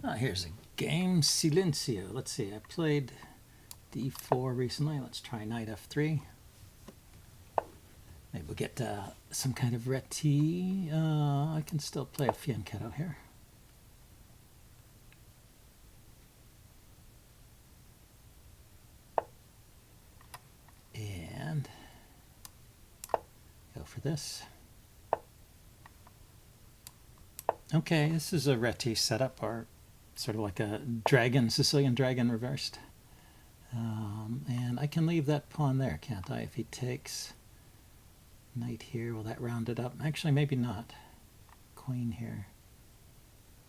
Here's a game, Silencio. Let's see, I played d4 recently. Let's try knight f3. Maybe we'll get some kind of Reti. I can still play a fianchetto here. And go for this. Okay, this is a Reti setup, or sort of like a dragon, Sicilian dragon reversed. And I can leave that pawn there, can't I? If he takes knight here, will that round it up? Actually, maybe not. Queen here.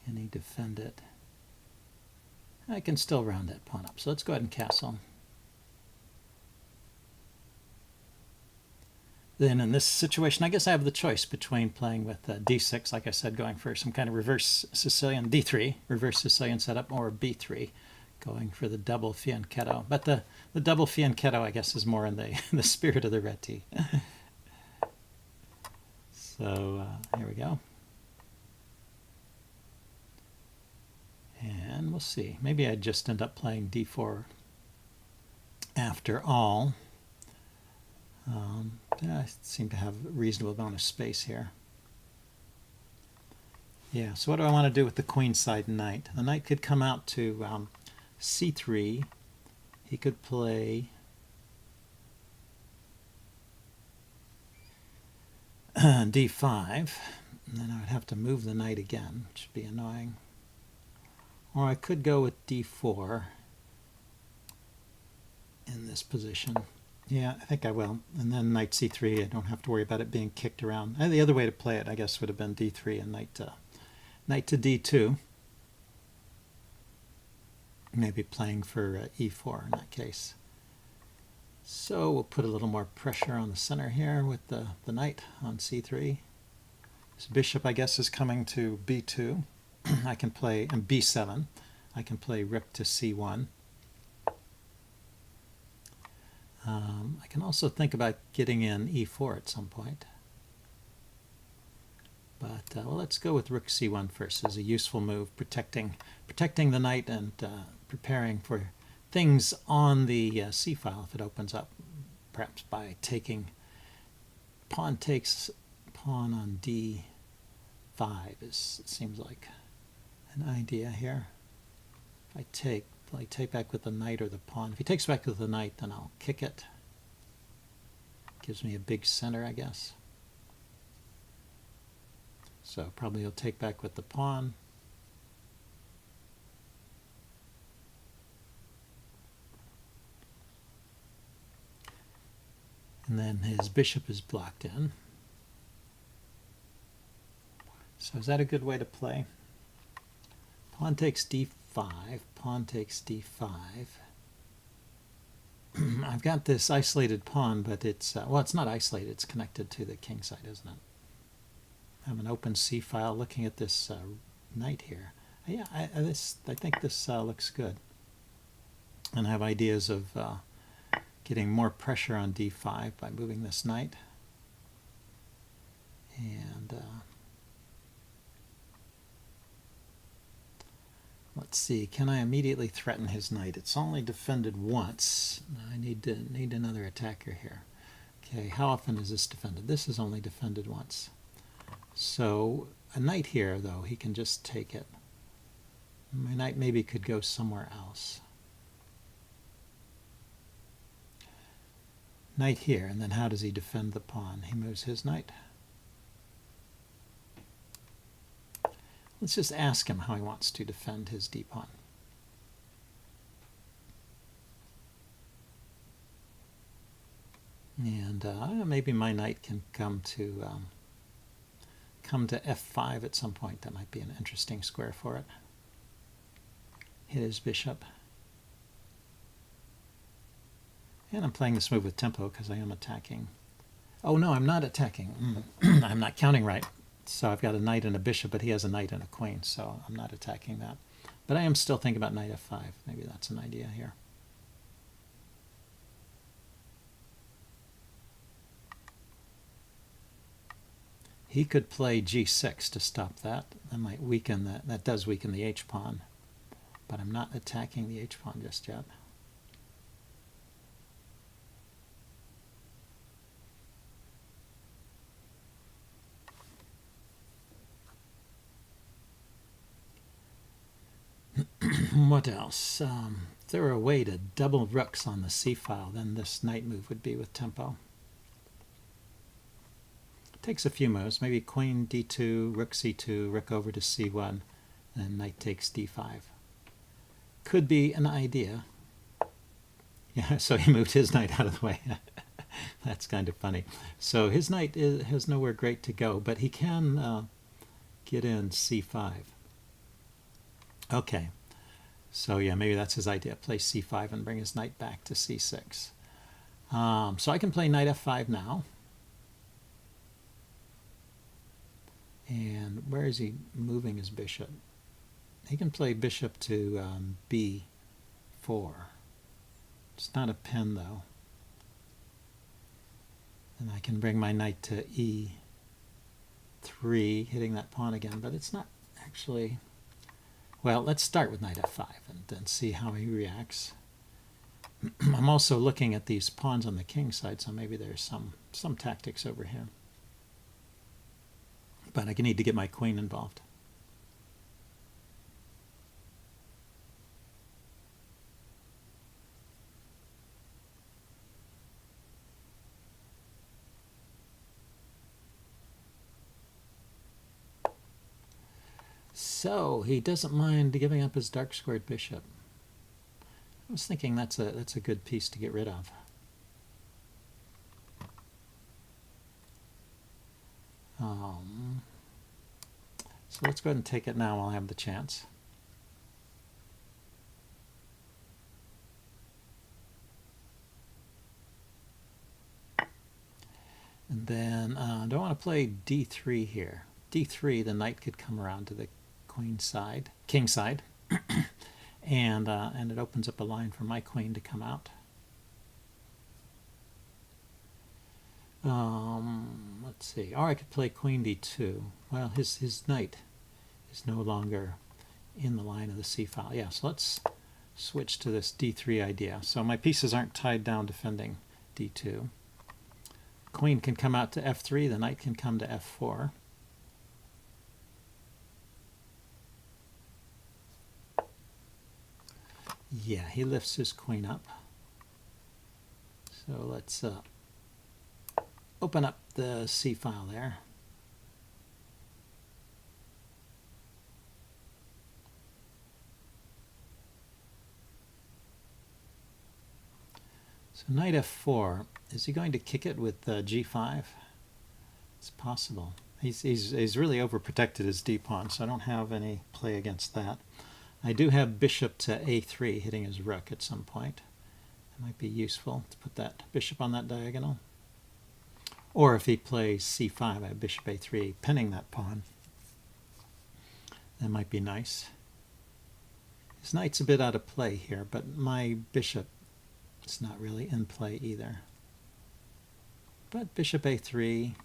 Can he defend it? I can still round that pawn up. So let's go ahead and castle. Then in this situation, I guess I have the choice between playing with d6, like I said, going for some kind of reverse Sicilian, d3, reverse Sicilian setup, or b3, going for the double fianchetto. But the double fianchetto, I guess, is more in the spirit of the Reti. So here we go. And we'll see. Maybe I'd just end up playing d4 after all. I seem to have a reasonable amount of space here. Yeah, so what do I want to do with the queenside knight? The knight could come out to c3. He could play d5. And then I would have to move the knight again, which would be annoying. Or I could go with d4 in this position. Yeah, I think I will. And then knight c3, I don't have to worry about it being kicked around. And the other way to play it, I guess, would have been d3 and knight to d2. Maybe playing for e4 in that case. So we'll put a little more pressure on the center here with the knight on c3. This bishop, I guess, is coming to b2. I can play, and b7. I can play rook to c1. I can also think about getting in e4 at some point. But well, let's go with rook c1 first as a useful move, protecting the knight and preparing for things on the c file if it opens up, perhaps by taking pawn takes pawn on d5 seems like an idea here. If I take, will I take back with the knight or the pawn? If he takes back with the knight, then I'll kick it. Gives me a big center, I guess. So probably he'll take back with the pawn. And then his bishop is blocked in. So is that a good way to play? Pawn takes d5, pawn takes d5. I've got this isolated pawn, but it's, well, it's not isolated, it's connected to the king side, isn't it? I have an open c file looking at this knight here. Yeah, I think this looks good. And I have ideas of getting more pressure on d5 by moving this knight. And let's see, can I immediately threaten his knight? It's only defended once. I need another attacker here. Okay, how often is this defended? This is only defended once. So a knight here, though, he can just take it. My knight maybe could go somewhere else. Knight here, and then how does he defend the pawn? He moves his knight. Let's just ask him how he wants to defend his d-pawn. And maybe my knight can come to f5 at some point. That might be an interesting square for it. Hit his bishop. And I'm playing this move with tempo because I am attacking. Oh no, I'm not attacking. I'm not counting right. So I've got a knight and a bishop, but he has a knight and a queen, so I'm not attacking that. But I am still thinking about knight f5. Maybe that's an idea here. He could play g6 to stop that. That might weaken that. That does weaken the h-pawn. but I'm not attacking the h-pawn just yet. What else? If there were a way to double rooks on the c-file, then this knight move would be with tempo. It takes a few moves, maybe queen d2, rook c2, rook over to c1, and knight takes d5. Could be an idea. Yeah, so he moved his knight out of the way. That's kind of funny. So his knight has nowhere great to go, but he can get in c5. Okay. So yeah, maybe that's his idea. Play c5 and bring his knight back to c6. So I can play knight f5 now. And where is he moving his bishop? He can play bishop to b4. It's not a pin though. And I can bring my knight to e3, hitting that pawn again, but it's not actually... Well, let's start with knight f5 and then see how he reacts. I'm also looking at these pawns on the king side, so maybe there's some tactics over here. But I need to get my queen involved. So he doesn't mind giving up his dark squared bishop. I was thinking that's a good piece to get rid of. So let's go ahead and take it now while I have the chance. And then do I want to play d3 here? d3, the knight could come around to the queen side, king side, and it opens up a line for my queen to come out. Let's see. Or I could play queen d2. Well, his knight is no longer in the line of the c-file. Yeah, so let's switch to this d3 idea. So my pieces aren't tied down defending d2. Queen can come out to f3. The knight can come to f4. Yeah, he lifts his queen up. So let's open up the c-file there. So knight f4, is he going to kick it with g5? It's possible. He's really overprotected his d-pawn, so I don't have any play against that. I do have bishop to a3 hitting his rook at some point. It might be useful to put that bishop on that diagonal. Or if he plays c5, I have bishop a3 pinning that pawn. That might be nice. His knight's a bit out of play here, but my bishop is not really in play either. But bishop a3,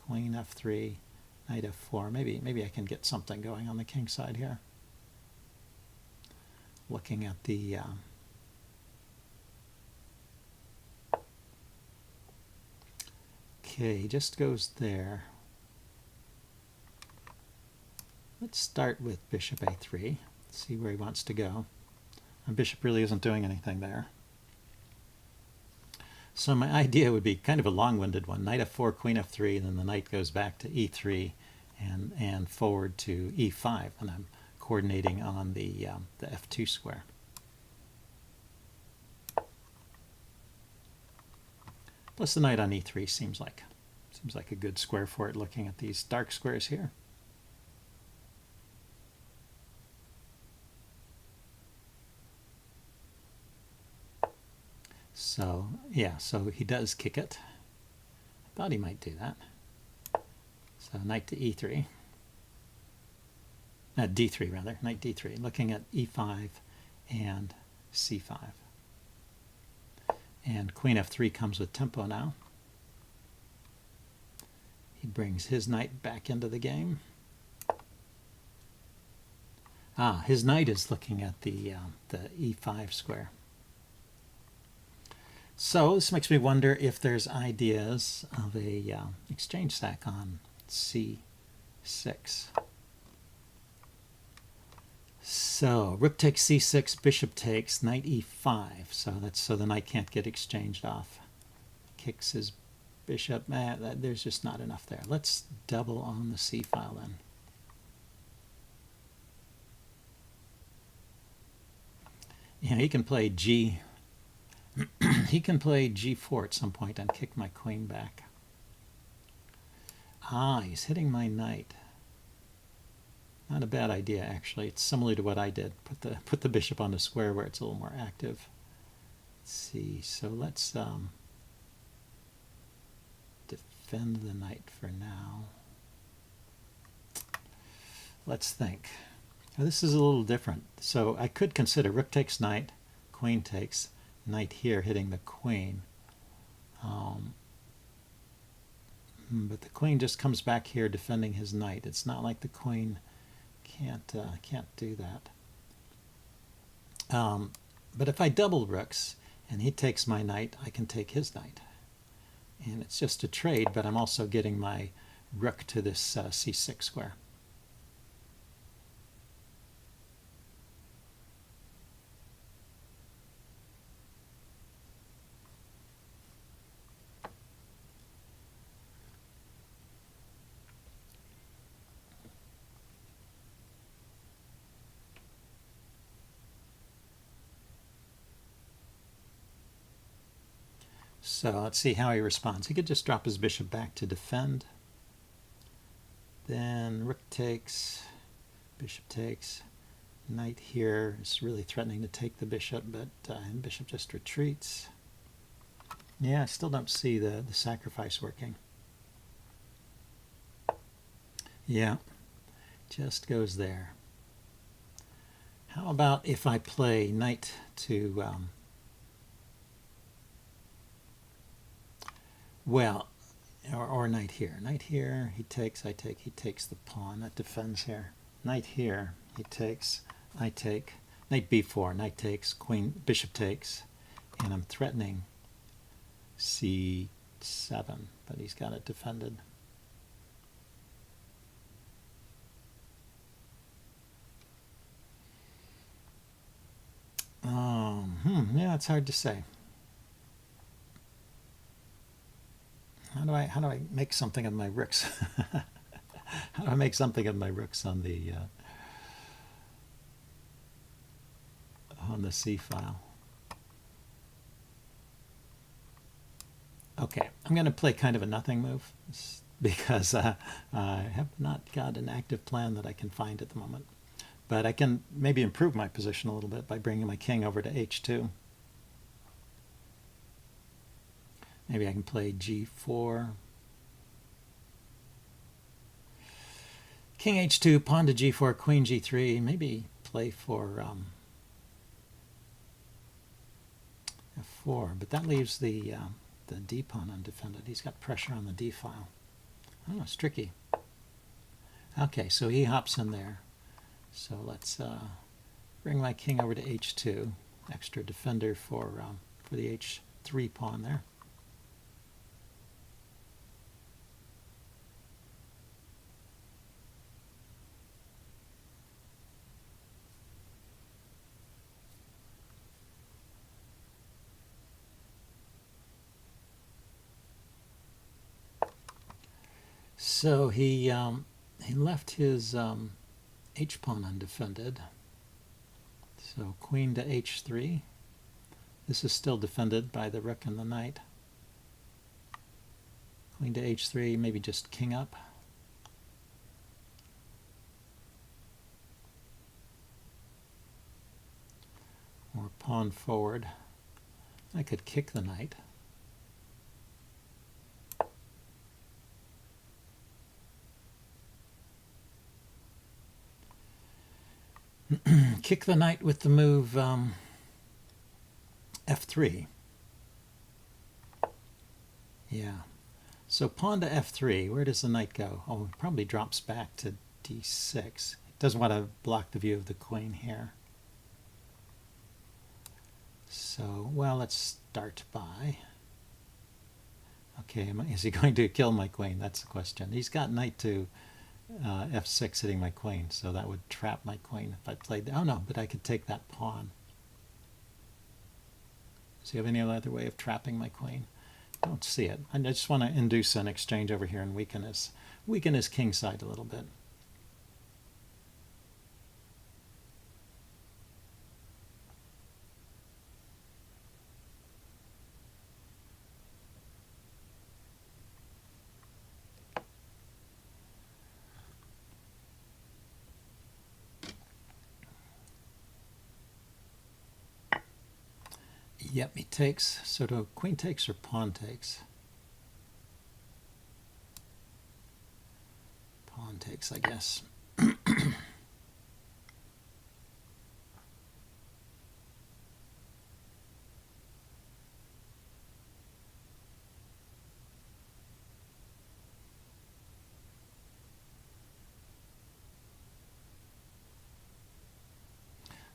queen f3, knight f4. Maybe I can get something going on the king side here. Looking at the okay, he just goes there. Let's start with bishop a3, see where he wants to go. My bishop really isn't doing anything there. So my idea would be kind of a long-winded one. Knight f4, queen f3, and then the knight goes back to e3 and forward to e5, and I'm coordinating on the f2 square. Plus the knight on e3 seems like a good square for it, looking at these dark squares here. So yeah, so he does kick it. I thought he might do that. So knight to e3. D3 rather, knight d3, looking at e5 and c5. And queen f3 comes with tempo now. He brings his knight back into the game. Ah, his knight is looking at the e5 square. So this makes me wonder if there's ideas of a exchange sack on c6. So rook takes c6, bishop takes, knight e5. So that's so the knight can't get exchanged off. Kicks his bishop. There's just not enough there. Let's double on the c file then. Yeah, he can play g. He can play g4 at some point and kick my queen back. Ah, he's hitting my knight. Not a bad idea, actually. It's similar to what I did. Put the bishop on the square where it's a little more active. Let's see. So let's defend the knight for now. Let's think. Now, this is a little different. So I could consider rook takes knight, queen takes, knight here hitting the queen. But the queen just comes back here defending his knight. It's not like the queen can't do that. But if I double rooks and he takes my knight, I can take his knight. And it's just a trade, but I'm also getting my rook to this c6 square. So let's see how he responds. He could just drop his bishop back to defend. Then rook takes, bishop takes. Knight here is really threatening to take the bishop, but bishop just retreats. Yeah, I still don't see the sacrifice working. Yeah, just goes there. How about if I play knight to... well, or knight here. Knight here, he takes, I take, he takes the pawn. That defends here. Knight here, he takes, I take. Knight b4, knight takes, queen, bishop takes. And I'm threatening c7, but he's got it defended. Yeah, it's hard to say. How do I make something of my rooks? How do I make something of my rooks on the C file? Okay, I'm going to play kind of a nothing move because I have not got an active plan that I can find at the moment. But I can maybe improve my position a little bit by bringing my king over to h2. Maybe I can play g4. King h2, pawn to g4, queen g3. Maybe play for f4, but that leaves the d pawn undefended. He's got pressure on the d file. Oh, it's tricky. Okay, so he hops in there. So let's bring my king over to h2. Extra defender for the h3 pawn there. So he left his h-pawn undefended. So queen to h3. This is still defended by the rook and the knight. Queen to h3, maybe just king up. Or pawn forward. I could kick the knight. Kick the knight with the move f3. Yeah. So pawn to f3. Where does the knight go? Oh, it probably drops back to d6. It doesn't want to block the view of the queen here. So, well, let's start by... Okay, is he going to kill my queen? That's the question. He's got knight to f6 hitting my queen, so that would trap my queen if I played... Oh no, but I could take that pawn. Does he have any other way of trapping my queen? I don't see it. I just want to induce an exchange over here and weaken his king side a little bit. Yep, he takes. So do queen takes or pawn takes? Pawn takes, I guess.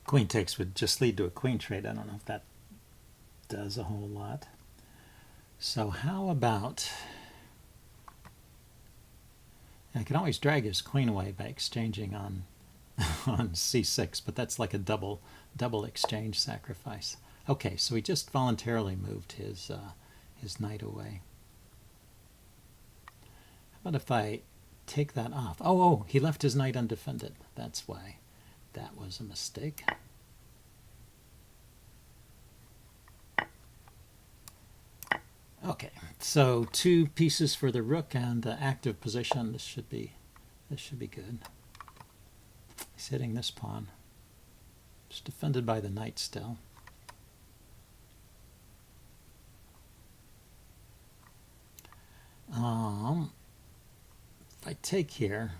Queen takes would just lead to a queen trade. I don't know if that does a whole lot. So how about... I can always drag his queen away by exchanging on on c6, but that's like a double exchange sacrifice. Okay, so he just voluntarily moved his knight away. How about if I take that off? Oh, he left his knight undefended. That's why that was a mistake. Okay, so 2 pieces for the rook and active position. This should be good. He's hitting this pawn. It's defended by the knight still. If I take here,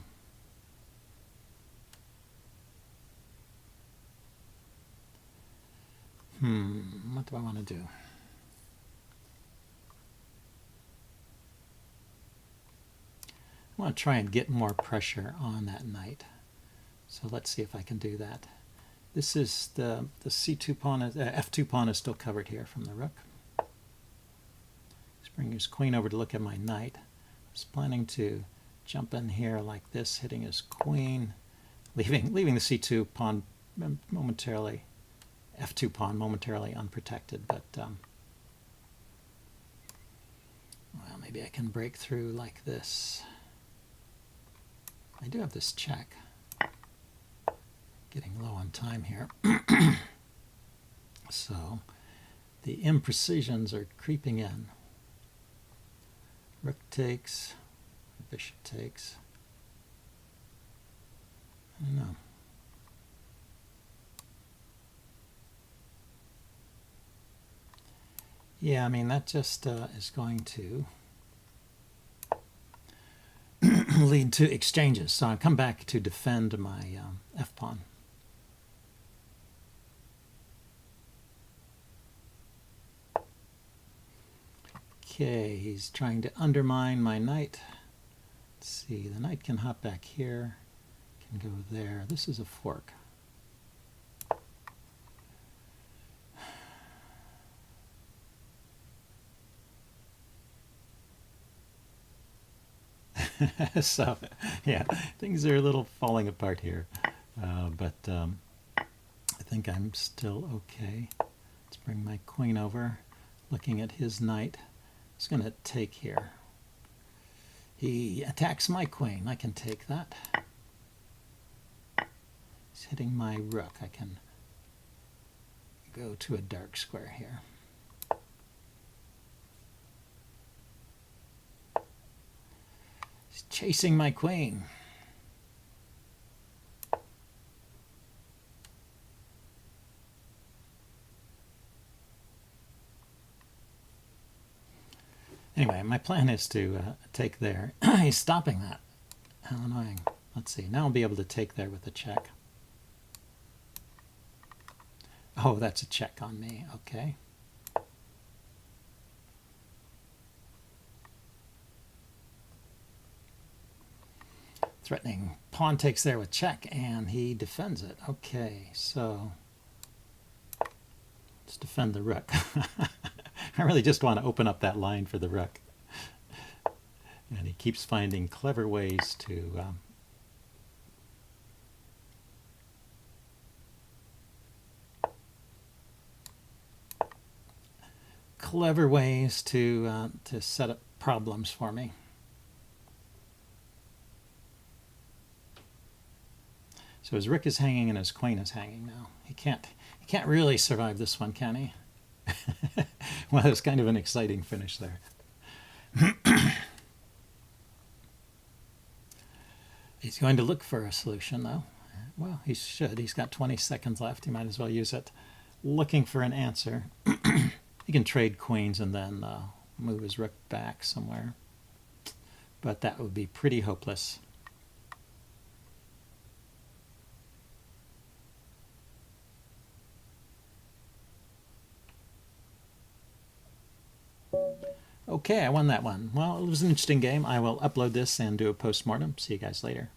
what do I want to do? I want to try and get more pressure on that knight. So let's see if I can do that. This is the c2 pawn, f2 pawn is still covered here from the rook. Let's bring his queen over to look at my knight. I was planning to jump in here like this, hitting his queen, leaving the c2 pawn momentarily, f2 pawn momentarily unprotected, but well, maybe I can break through like this. I do have this check. Getting low on time here. So the imprecisions are creeping in. Rook takes, bishop takes. I don't know. Yeah, I mean, that just is going to lead to exchanges. So I'll come back to defend my f-pawn. Okay, he's trying to undermine my knight. Let's see, the knight can hop back here, can go there. This is a fork. So, yeah, things are a little falling apart here, but I think I'm still okay. Let's bring my queen over, looking at his knight. It's going to take here. He attacks my queen. I can take that. He's hitting my rook. I can go to a dark square here. He's chasing my queen. Anyway, my plan is to take there. He's stopping that. How annoying. Let's see. Now I'll be able to take there with a check. Oh, that's a check on me. Okay. Threatening pawn takes there with check, and he defends it. Okay, so let's defend the rook. I really just want to open up that line for the rook. And he keeps finding clever ways to set up problems for me. So his rook is hanging and his queen is hanging now. He can't really survive this one, can he? Well, it's kind of an exciting finish there. He's going to look for a solution, though. Well, he should. He's got 20 seconds left. He might as well use it. Looking for an answer. He can trade queens and then move his rook back somewhere. But that would be pretty hopeless. Okay, I won that one. Well, it was an interesting game. I will upload this and do a postmortem. See you guys later.